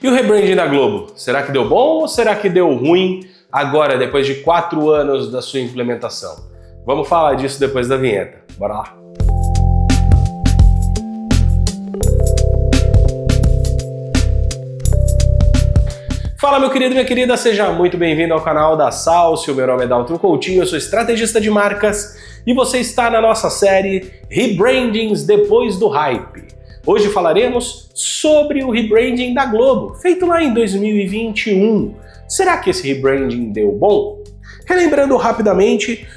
E o rebranding da Globo? Será que deu bom ou será que deu ruim agora, depois de 4 anos da sua implementação? Vamos falar disso depois da vinheta. Bora lá! Fala, meu querido e minha querida, seja muito bem-vindo ao canal da Salcio. Meu nome é Dalton Coutinho, eu sou estrategista de marcas e você está na nossa série Rebrandings depois do hype. Hoje falaremos sobre o rebranding da Globo, feito lá em 2021. Será que esse rebranding deu bom? Relembrando rapidamente,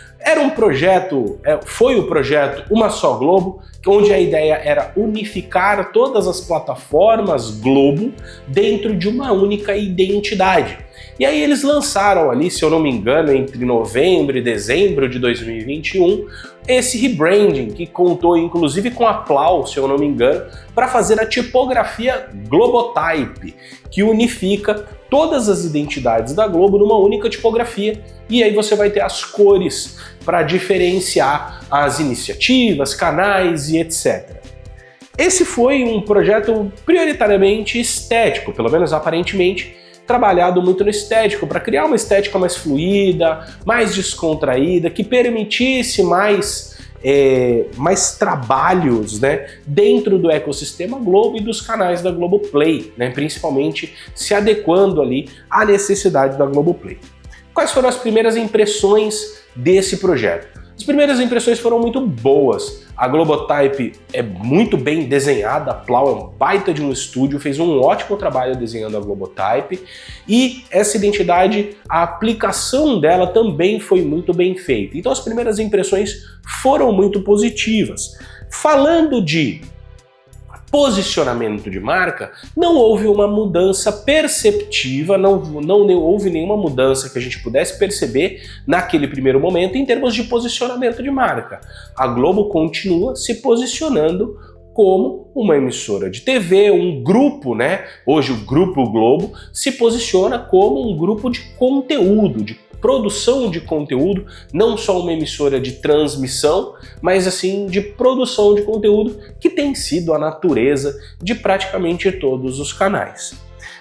foi o projeto Uma Só Globo, onde a ideia era unificar todas as plataformas Globo dentro de uma única identidade. E aí eles lançaram ali, se eu não me engano, entre novembro e dezembro de 2021, esse rebranding, que contou inclusive com a Plau, se eu não me engano, para fazer a tipografia Globotype, que unifica todas as identidades da Globo numa única tipografia, e aí você vai ter as cores para diferenciar as iniciativas, canais e etc. Esse foi um projeto prioritariamente estético, pelo menos aparentemente, trabalhado muito no estético, para criar uma estética mais fluida, mais descontraída, que permitisse mais trabalhos, né, dentro do ecossistema Globo e dos canais da Globoplay, né, principalmente se adequando ali à necessidade da Globoplay. Quais foram as primeiras impressões desse projeto? As primeiras impressões foram muito boas. A Globotype é muito bem desenhada, a Plau é um baita de um estúdio, fez um ótimo trabalho desenhando a Globotype, e essa identidade, a aplicação dela também foi muito bem feita. Então as primeiras impressões foram muito positivas. Falando de posicionamento de marca, não houve uma mudança perceptiva, não houve nenhuma mudança que a gente pudesse perceber naquele primeiro momento em termos de posicionamento de marca. A Globo continua se posicionando como uma emissora de TV, um grupo, né? Hoje o Grupo Globo se posiciona como um grupo de conteúdo, de produção de conteúdo, não só uma emissora de transmissão, mas assim de produção de conteúdo, que tem sido a natureza de praticamente todos os canais.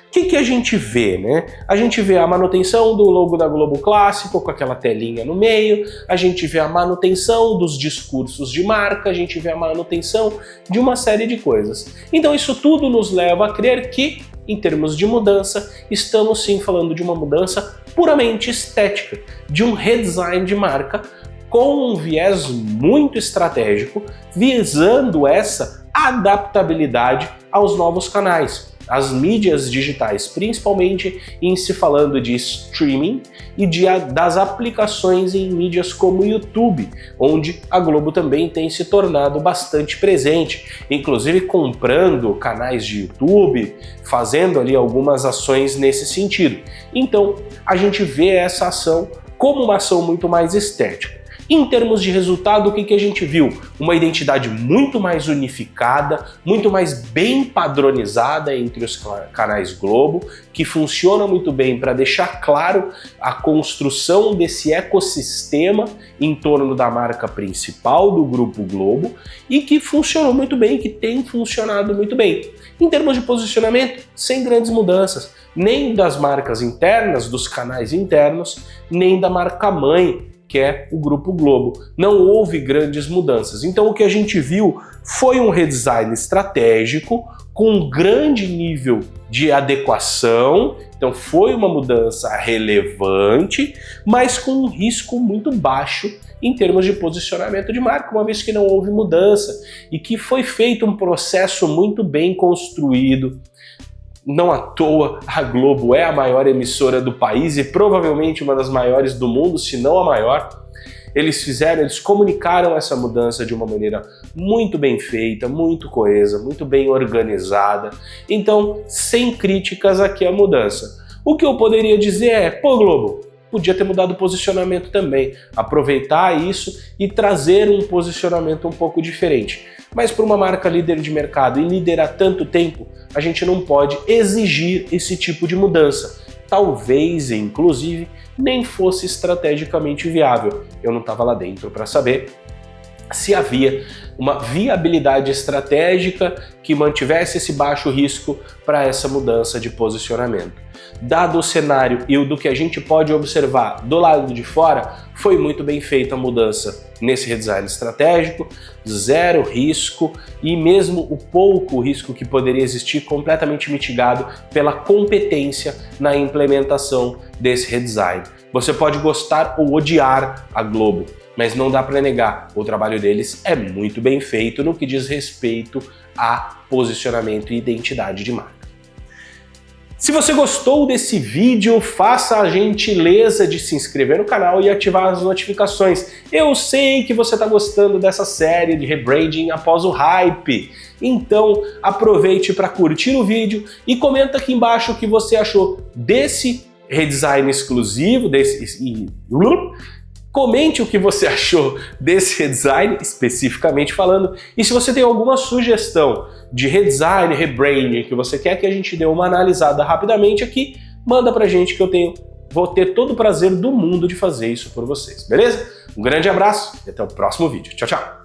O que a gente vê, né? A gente vê a manutenção do logo da Globo clássico, com aquela telinha no meio, a gente vê a manutenção dos discursos de marca, a gente vê a manutenção de uma série de coisas. Então isso tudo nos leva a crer que, em termos de mudança, estamos sim falando de uma mudança puramente estética, de um redesign de marca com um viés muito estratégico, visando essa adaptabilidade aos novos canais, as mídias digitais, principalmente em se falando de streaming e das aplicações em mídias como o YouTube, onde a Globo também tem se tornado bastante presente, inclusive comprando canais de YouTube, fazendo ali algumas ações nesse sentido. Então, a gente vê essa ação como uma ação muito mais estética. Em termos de resultado, o que a gente viu? Uma identidade muito mais unificada, muito mais bem padronizada entre os canais Globo, que funciona muito bem para deixar claro a construção desse ecossistema em torno da marca principal do Grupo Globo e que funcionou muito bem, que tem funcionado muito bem. Em termos de posicionamento, sem grandes mudanças, nem das marcas internas, dos canais internos, nem da marca-mãe, que é o Grupo Globo. Não houve grandes mudanças. Então o que a gente viu foi um redesign estratégico com um grande nível de adequação, então foi uma mudança relevante, mas com um risco muito baixo em termos de posicionamento de marca, uma vez que não houve mudança e que foi feito um processo muito bem construído. Não à toa, a Globo é a maior emissora do país e provavelmente uma das maiores do mundo, se não a maior. Eles comunicaram essa mudança de uma maneira muito bem feita, muito coesa, muito bem organizada. Então, sem críticas aqui à mudança. O que eu poderia dizer é, pô Globo, podia ter mudado o posicionamento também, aproveitar isso e trazer um posicionamento um pouco diferente. Mas para uma marca líder de mercado e liderar tanto tempo, a gente não pode exigir esse tipo de mudança. Talvez, inclusive, nem fosse estrategicamente viável. Eu não estava lá dentro para saber. se havia uma viabilidade estratégica que mantivesse esse baixo risco para essa mudança de posicionamento. Dado o cenário e o do que a gente pode observar do lado de fora, foi muito bem feita a mudança nesse redesign estratégico, zero risco e mesmo o pouco risco que poderia existir completamente mitigado pela competência na implementação desse redesign. Você pode gostar ou odiar a Globo, mas não dá para negar, o trabalho deles é muito bem feito no que diz respeito a posicionamento e identidade de marca. Se você gostou desse vídeo, faça a gentileza de se inscrever no canal e ativar as notificações. Eu sei que você está gostando dessa série de rebranding após o hype, então aproveite para curtir o vídeo e comenta aqui embaixo o que você achou desse redesign exclusivo, comente o que você achou desse redesign, especificamente falando, e se você tem alguma sugestão de redesign, rebranding, que você quer que a gente dê uma analisada rapidamente aqui, manda pra gente que vou ter todo o prazer do mundo de fazer isso por vocês, beleza? Um grande abraço e até o próximo vídeo. Tchau, tchau!